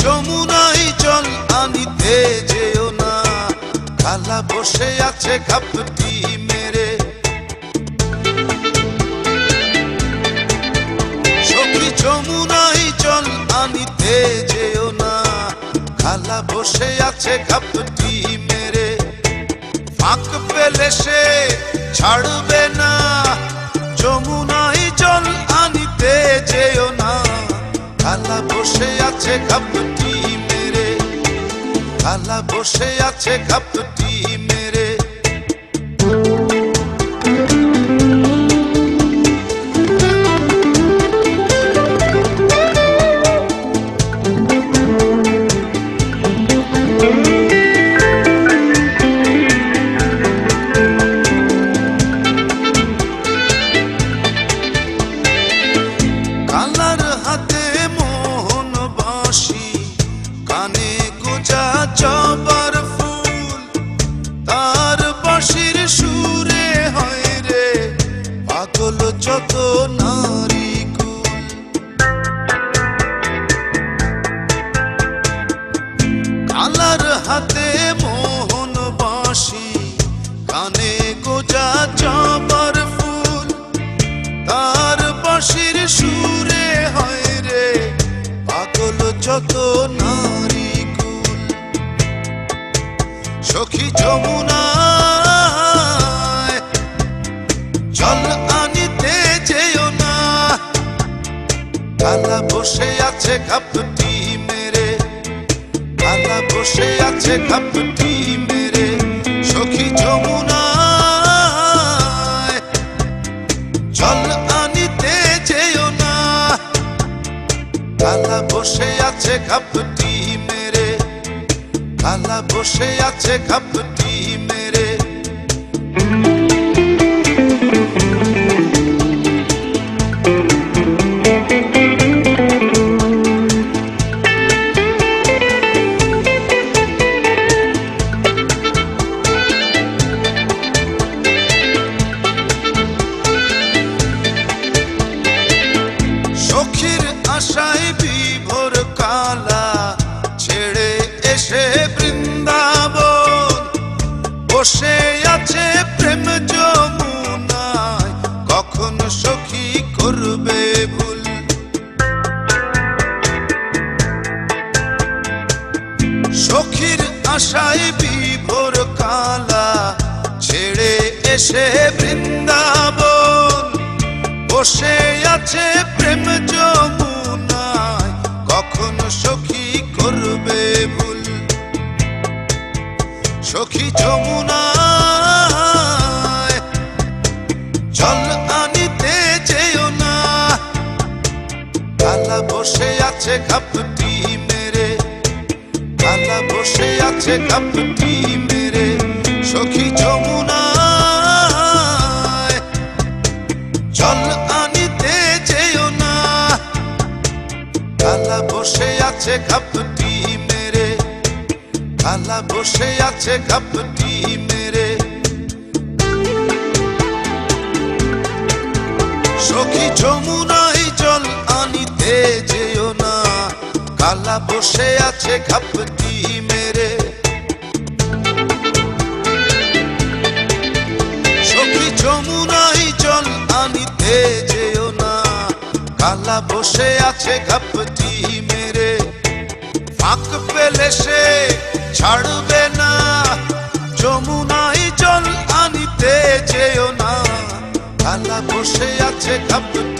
যমুনাই জল আনিতে যেও না, খালা বসে আছে ঘাপটি মেরে। সখী যমুনাই জল আনিতে যেও না, খালা বসে আছে ঘাপটি মেরে। ফাঁক পেলে সে ছাড়বে না, যমুনাই জল আনিতে যেও না, খালা বসে আছে ঘাপটি মেরে, খালা বসে আছে ঘাপটি মেরে। কালার হাতে মোহন বাঁশি, কানে গোজা জবার ফুল, তার বাঁশির সুরে হয় রে পাগল যত নারী কুল। কালার হাতে মোহন বাঁশি, কানে গোজা জবার ফুল, তার বাঁশির সুরে হয় রে পাগল যত নারী কুল। সখী যমুনায় জল আনিতে যেও না, খালা বসে আছে ঘাপটি মেরে, খালা বসে আছে ঘাপটি মেরে। সখী যমুনায় জল আনিতে যেও না, খালা বসে আছে ঘাপটি মেরে, খালা বসে আছে ঘাপটি মেরে। সখীর আশায় বিভোর কালা ছেড়ে এসে বৃন্দাবন, বসে আছে প্রেম যমুনায়, কখন সখী করবে ভুল। সখীর আশায় বিভোর কালা ছেড়ে এসে বৃন্দাবন, বসে আছে প্রেম যমুনায়, কখন সখী করবে ভুল। সখী যমুনায় জল আনিতে যেও না, খালা বসে আছে ঘাপটি মেরে, খালা বসে আছে ঘাপটি মেরে। সখী যমুনায় জল আনিতে যেও না, খালা বসে আছে ঘাপটি মেরে, খালা বসে আছে ঘাপটি মেরে। সখী যমুনাই জল আনিতে যেও না, খালা বসে আছে ঘাপটি মেরে। সখী যমুনাই জল আনিতে যেও না, খালা বসে আছে ঘাপটি মেরে। ফাঁক পেলে সে ছাড়বে না, যমুনাই জল আনিতে যেও না, খালা বসে আছে ঘাপটি